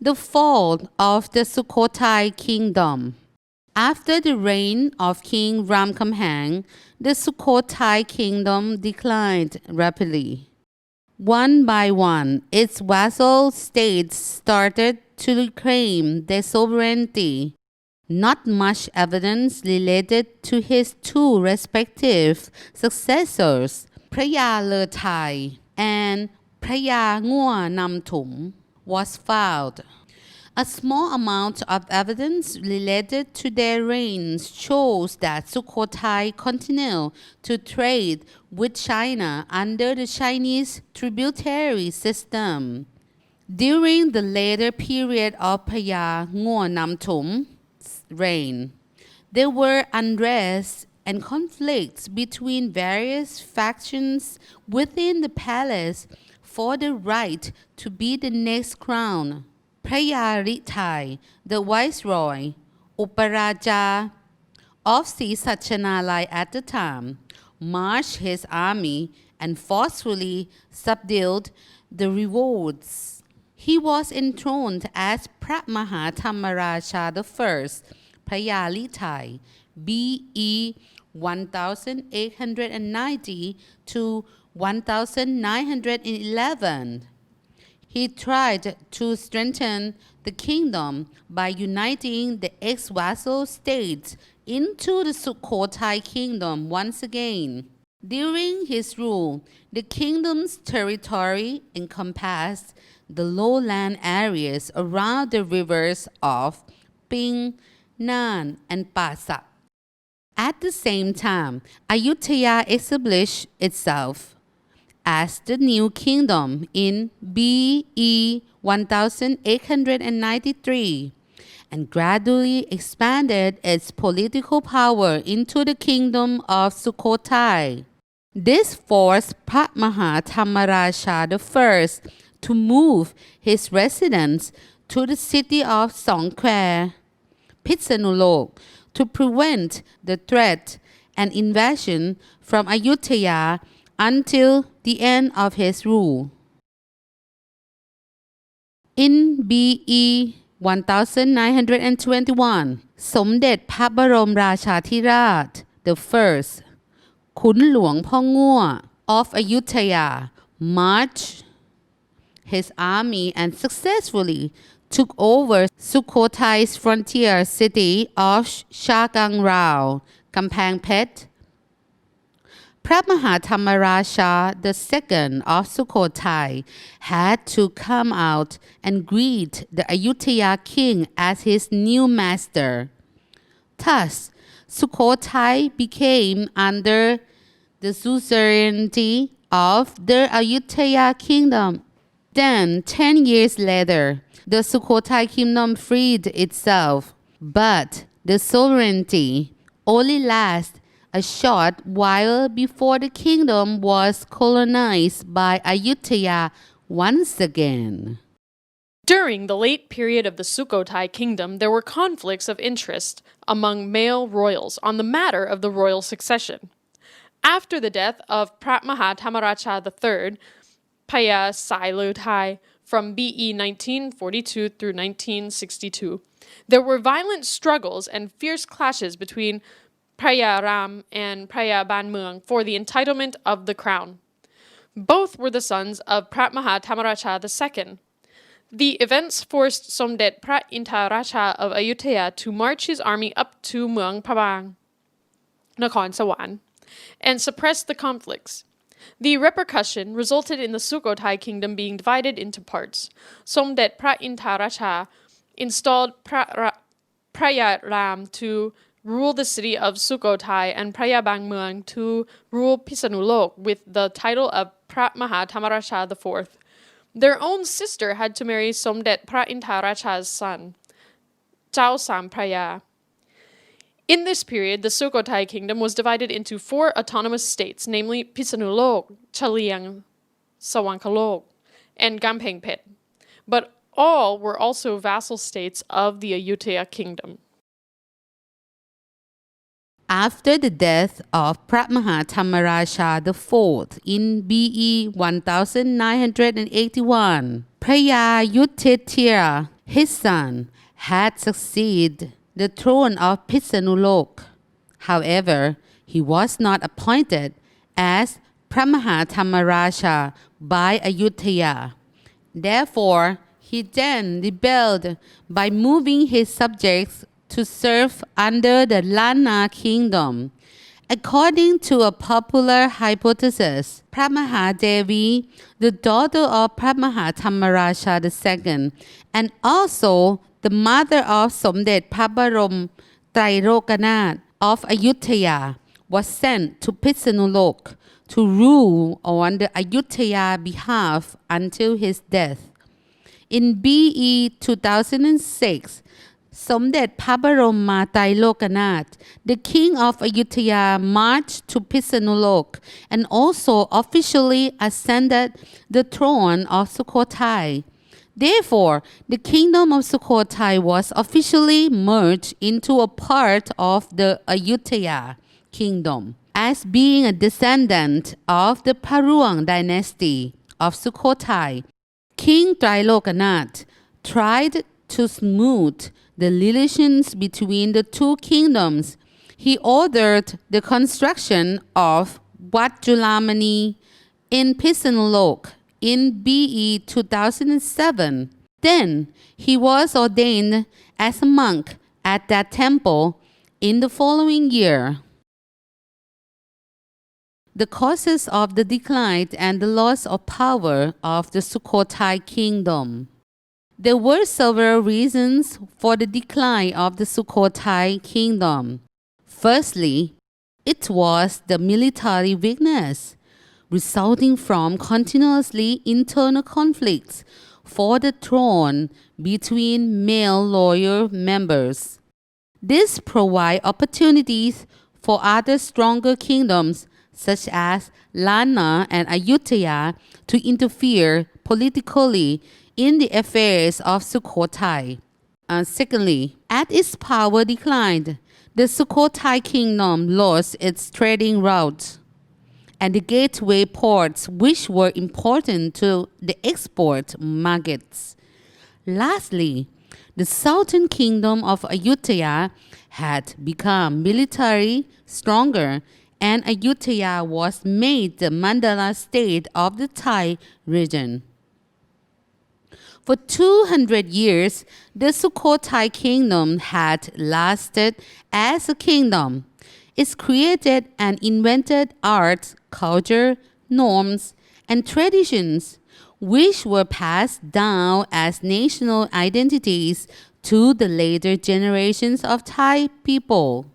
The fall of the Sukhothai kingdom. After the reign of King Ramkhamhaeng, the Sukhothai kingdom declined rapidly. One by one, its vassal states started to reclaim their sovereignty. Not much evidence related to his two respective successors, พระยาเลอไทย and พระยางัวนำถุม was found. A small amount of evidence related to their reigns shows that Sukhothai continued to trade with China under the Chinese tributary system. During the later period of Phaya Nguonamthum's reign, there were unrest and conflicts between various factions within the palace for the right to be the next crown. พระยาฤทัย the viceroy, อุปราชา of Sri Sachanalai at the time, marched his army and forcefully subdued the revolts. He was enthroned as พระมหาธรรมราชา the first, พระยาฤทัย BE 1890 to 1911. He tried to strengthen the kingdom by uniting the ex-vassal states into the Sukhothai kingdom once again. During his rule, the kingdom's territory encompassed the lowland areas around the rivers of Ping, Nan, and Pasak. At the same time, Ayutthaya established itself as the new kingdom in BE 1893 and gradually expanded its political power into the kingdom of Sukhothai. This forced พระมหาธรรมราชา the first to move his residence to the city of Songkhwae, Pitsanulok, to prevent the threat and invasion from Ayutthaya until the end of his rule. In BE 1921, สมเด็จพระบรมราชาธิราช the first, ขุนหลวงพ่องั่ว of Ayutthaya, marched his army and successfully took over Sukhothai's frontier city of Chagang Rao, Kampang Phet. พระมหาธรรมราชา the second of Sukhothai had to come out and greet the Ayutthaya king as his new master. Thus, Sukhothai became under the suzerainty of the Ayutthaya kingdom. Then, 10 years later, the Sukhothai kingdom freed itself, but the sovereignty only lasted a short while before the kingdom was colonized by Ayutthaya once again. During the late period of the Sukhothai kingdom, there were conflicts of interest among male royals on the matter of the royal succession. After the death of Phra Maha Thamaracha III, Phaya Sailuthai, from BE 1942 through 1962, there were violent struggles and fierce clashes between Phaya Ram and Phaya Banmuang for the entitlement of the crown. Both were the sons of Phra Maha Thamaracha II. The events forced Somdet Phra Intaracha of Ayutthaya to march his army up to Muang Prabang, Nakhon Sawan, and suppress the conflicts. The repercussion resulted in the Sukhothai kingdom being divided into parts. Somdet Phra Intaracha installed Phaya Ram to rule the city of Sukhothai and Phaya Bangmuang to rule Pisanulok with the title of Phra Maha Thamaracha IV. Their own sister had to marry Somdet Phra Intaracha's son, Chao Sam Phaya. In this period, the Sukhothai kingdom was divided into 4 autonomous states, namely Pisanulok, Chaliang, Sawankalok, and Gampeng Phet, but all were also vassal states of the Ayutthaya kingdom. After the death of Phra Maha Thamaracha IV in BE 1981, Phaya Yuthithira His son had succeeded the throne of Pisanulok. However, he was not appointed as Pramahatamarasha by Ayutthaya. Therefore, he then rebelled by moving his subjects to serve under the Lana kingdom. According to a popular hypothesis, Pramahadevi, the daughter of Pramahatamarasha II, and also the mother of Somdet Pabarom Trairokanath of Ayutthaya, was sent to Pisanulok to rule on the Ayutthaya behalf until his death. In BE 2006, Somdet Pabaroma Trailokanath, the king of Ayutthaya, marched to Pisanulok and also officially ascended the throne of Sukhothai. Therefore, the kingdom of Sukhothai was officially merged into a part of the Ayutthaya kingdom, as being a descendant of the Paruang dynasty of Sukhothai. King Trailokanath tried to smooth the relations between the two kingdoms. He ordered the construction of Wat Julamani in Pisanulok in BE 2007. Then he was ordained as a monk at that temple in the following year. The causes of the decline and the loss of power of the Sukhothai kingdom. There were several reasons for the decline of the Sukhothai kingdom. Firstly, it was the military weakness, resulting from continuously internal conflicts for the throne between male loyal members. This provided opportunities for other stronger kingdoms such as Lana and Ayutthaya to interfere politically in the affairs of Sukhothai. Secondly, as its power declined, the Sukhothai kingdom lost its trading routes and the gateway ports which were important to the export markets. Lastly, the southern kingdom of Ayutthaya had become militarily stronger, and Ayutthaya was made the Mandala state of the Thai region. For 200 years, the Sukhothai kingdom had lasted as a kingdom. It created and invented arts, culture, norms, and traditions, which were passed down as national identities to the later generations of Thai people.